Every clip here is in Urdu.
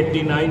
89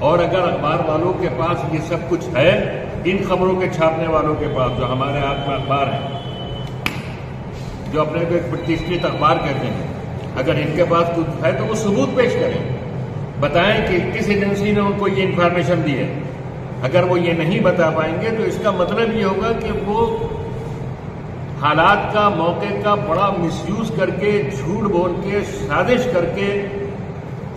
اور اگر اخبار والوں کے پاس یہ سب کچھ ہے، ان خبروں کے چھاپنے والوں کے پاس جو ہمارے ہاتھ میں اخبار ہیں، جو اپنے کو ایک پرتشٹھت اخبار کہتے ہیں، اگر ان کے پاس کچھ ہے تو وہ ثبوت پیش کریں، بتائیں کہ کس ایجنسی نے ان کو یہ انفارمیشن دی ہے۔ اگر وہ یہ نہیں بتا پائیں گے تو اس کا مطلب یہ ہوگا کہ وہ حالات کا، موقع کا بڑا مس یوز کر کے، جھوٹ بول کے، سازش کر کے،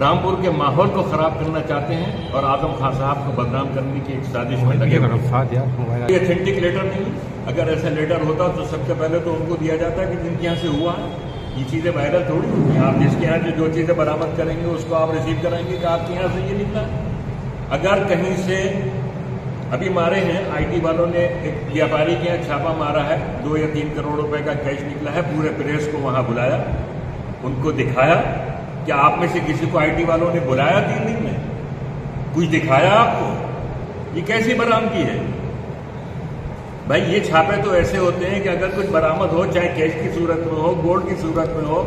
رامپور کے ماحول کو خراب کرنا چاہتے ہیں اور اعظم خان صاحب کو بدنام کرنے کی ایک سازش میں لگے ہوئے۔ یہ اتھینٹک لیٹر نہیں، اگر ایسا لیٹر ہوتا تو سب سے پہلے تو ان کو دیا جاتا کہ جن کے یہاں سے ہوا ہے۔ یہ چیزیں وائرل تھوڑی ہوتی ہیں، آپ جس کے یہاں جو چیزیں برآمد کریں گے اس کو آپ ریسیو کرائیں گے کہ آپ کے یہاں سے یہ نکلا۔ اگر کہیں سے ابھی مارے ہیں آئی ٹی والوں نے، ایک ویاپاری کے یہاں چھاپا مارا ہے، 2 یا 3 کروڑ روپے کا کیش نکلا ہے، پورے پریس کو وہاں بلایا، ان کو دکھایا۔ کیا آپ میں سے کسی کو آئی ٹی والوں نے بلایا 3 دن میں؟ کچھ دکھایا آپ کو؟ یہ کیسی برآمدگی ہے بھائی؟ یہ چھاپے تو ایسے ہوتے ہیں کہ اگر کچھ برآمد ہو، چاہے کیش کی صورت میں ہو، گولڈ کی صورت میں ہو،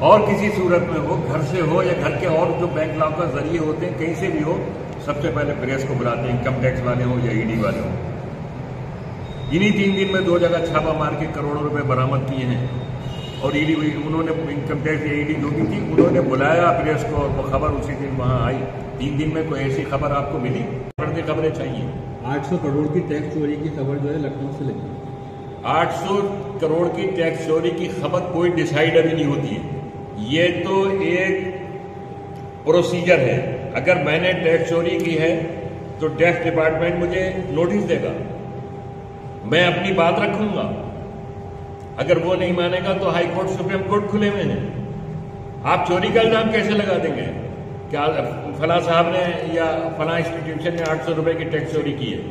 اور کسی صورت میں ہو، گھر سے ہو یا گھر کے اور جو بینک لاکر ذریعے ہوتے ہیں، کہیں سے بھی ہو، سب سے پہلے پریس کو بلاتے ہیں، انکم ٹیکس والے ہوں یا ای ڈی والے ہوں۔ انہی 3 دن میں 2 جگہ چھاپا مار کے کروڑوں روپے برآمد کیے ہیں، اور ای ڈی انہوں نے انکم ٹیکس یا ای ڈی جو بھی تھی انہوں نے بلایا پریس کو، اور وہ خبر اسی دن وہاں آئی۔ 3 دن میں کوئی ایسی خبر آپ کو ملی؟ پڑھتے خبریں چاہیے۔ 800 کروڑ کی ٹیکس چوری کی خبر جو ہے لکھنؤ سے لگی۔ 800 کروڑ کی ٹیکس چوری کی خبر کوئی ڈیسائیڈ ابھی نہیں ہوتی ہے، یہ تو ایک پروسیجر ہے۔ اگر میں نے ٹیکس چوری کی ہے تو ٹیکس ڈپارٹمنٹ مجھے نوٹس دے گا، میں اپنی بات رکھوں گا۔ اگر وہ نہیں مانے گا تو ہائی کورٹ، سپریم کورٹ کھلے ہوئے ہیں۔ آپ چوری کا الزام کیسے لگا دیں گے؟ کیا فلاں صاحب نے یا فلاں انسٹیٹیوشن نے 800 روپے کی ٹیکس چوری کی ہے؟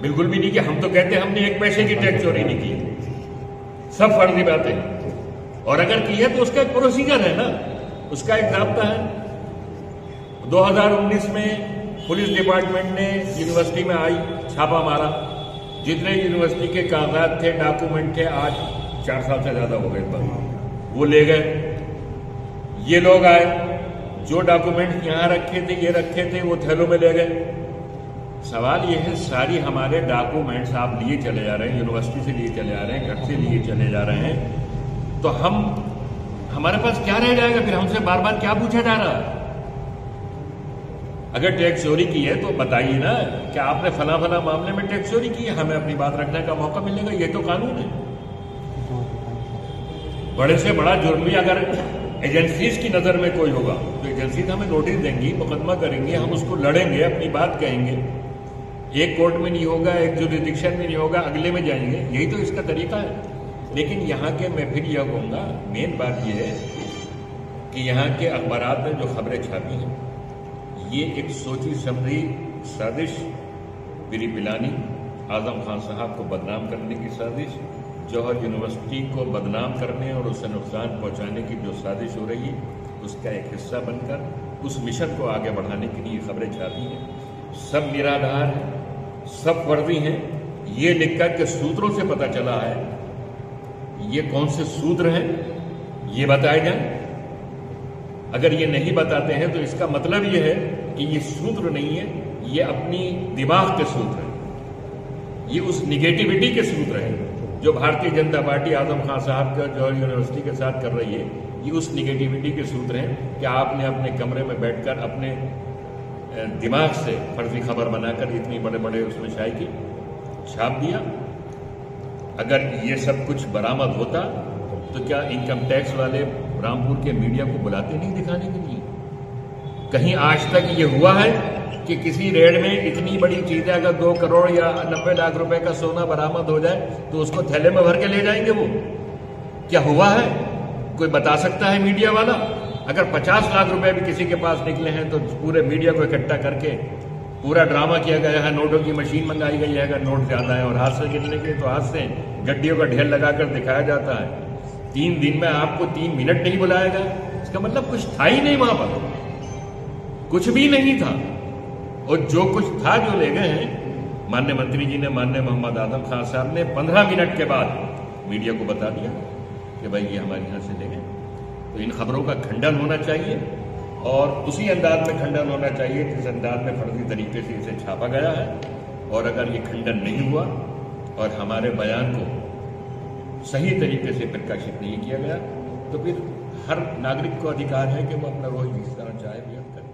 بالکل بھی نہیں کہ ہم تو کہتے ہیں ہم نے 1 پیسے کی ٹیکس چوری نہیں کی، سب فرضی باتیں۔ اور اگر کی ہے تو اس کا ایک پروسیجر ہے نا، اس کا ایک ضابطہ ہے۔ 2019 میں پولیس ڈپارٹمنٹ نے یونیورسٹی میں آئی، چھاپا مارا، جتنے یونیورسٹی کے کاغذات تھے، ڈاکومنٹ تھے، آج 4 سال سے زیادہ ہو گئے، وہ لے گئے۔ یہ لوگ آئے، جو ڈاکومنٹ یہاں رکھے تھے، یہ رکھے تھے، وہ تھیلوں میں لے گئے۔ سوال یہ ہے، ساری ہمارے ڈاکومنٹس آپ لیے چلے جا رہے ہیں، یونیورسٹی سے لیے چلے جا رہے ہیں، گھر سے لیے چلے جا رہے ہیں، تو ہمارے پاس کیا رہ جائے گا؟ پھر ہم سے بار بار کیا پوچھا جا رہا ہے؟ اگر ٹیکس چوری کی ہے تو بتائیے نا کہ آپ نے فلاں فلاں معاملے میں ٹیکس چوری کی ہے، ہمیں اپنی بات رکھنے کا موقع ملے گا۔ یہ تو قانون ہے۔ بڑے سے بڑا جرم بھی اگر ایجنسیز کی نظر میں کوئی ہوگا تو ایجنسیز ہمیں نوٹس دیں گی، مقدمہ کریں گے، ہم اس کو لڑیں گے، اپنی بات کہیں گے۔ ایک کورٹ میں نہیں ہوگا، ایک جوریڈکشن میں نہیں ہوگا، اگلے میں جائیں گے، یہی تو اس کا طریقہ ہے۔ لیکن یہاں کے، میں پھر یہ کہوں گا، مین بات یہ ہے کہ یہاں کے اخبارات میں جو خبریں چھاپی ہیں، یہ ایک سوچی سمجھی سازش، بری پلانی، اعظم خان صاحب کو بدنام کرنے کی سازش، جوہر یونیورسٹی کو بدنام کرنے اور اسے نقصان پہنچانے کی جو سازش ہو رہی ہے، اس کا ایک حصہ بن کر اس مشن کو آگے بڑھانے کے لیے خبریں چھاپی ہیں۔ سب نرادھار ہیں، سب فرضی ہیں۔ یہ لکھ کر کہ سوتروں سے پتہ چلا ہے، یہ کون سے سوتر ہیں یہ بتائے جائیں۔ اگر یہ نہیں بتاتے ہیں تو اس کا مطلب یہ ہے کہ یہ سوتر نہیں ہے، یہ اپنی دماغ کے سوتر ہیں، یہ اس نگیٹیوٹی کے سوتر ہیں جو بھارتیہ جنتا پارٹی اعظم خان صاحب کا جوہر یونیورسٹی کے ساتھ کر رہی ہے۔ یہ اس نگیٹیوٹی کے سوتر ہیں کہ آپ نے اپنے کمرے میں بیٹھ کر اپنے دماغ سے فرضی خبر بنا کر اتنی بڑے بڑے اس میں شائع کی، چھاپ دیا۔ اگر یہ سب کچھ برآمد ہوتا تو کیا انکم ٹیکس والے رامپور کے میڈیا کو بلاتے نہیں دکھانے کے لیے؟ کہیں آج تک یہ ہوا ہے کہ کسی ریڈ میں اتنی بڑی چیزیں اگر 2 کروڑ یا 90 لاکھ روپے کا سونا برآمد ہو جائے تو اس کو تھیلے میں بھر کے لے جائیں گے؟ وہ کیا ہوا ہے؟ کوئی بتا سکتا ہے میڈیا والا؟ اگر 50 لاکھ روپے بھی کسی کے پاس نکلے ہیں تو پورے میڈیا کو اکٹھا کر کے پورا ڈرامہ کیا گیا ہے، نوٹوں کی مشین منگائی گئی ہے، اگر نوٹ زیادہ ہے اور ہاتھ سے گننے کے تو ہاتھ سے گڈیوں کا ڈھیر لگا کر دکھایا جاتا ہے۔ 3 دن میں آپ کو 3 منٹ نہیں بلایا گیا، اس کا مطلب کچھ تھا ہی نہیں، وہاں پر کچھ بھی نہیں تھا، اور جو کچھ تھا جو لے گئے ہیں، مانیہ منتری جی نے، مانیہ محمد اعظم خان صاحب نے 15 منٹ کے بعد میڈیا کو بتا دیا کہ بھائی یہ ہمارے یہاں سے لے گئے۔ تو ان خبروں کا کھنڈن ہونا چاہیے اور اسی انداز میں کھنڈن ہونا چاہیے جس انداز میں فرضی طریقے سے اسے چھاپا گیا ہے. اور اگر یہ کھنڈن نہیں ہوا اور ہمارے بیان کو صحیح طریقے سے پرکاشت نہیں کیا گیا تو پھر ہر ناگرک کو ادھیکار ہے کہ وہ اپنا روز جس طرح چاہے بیان کرے.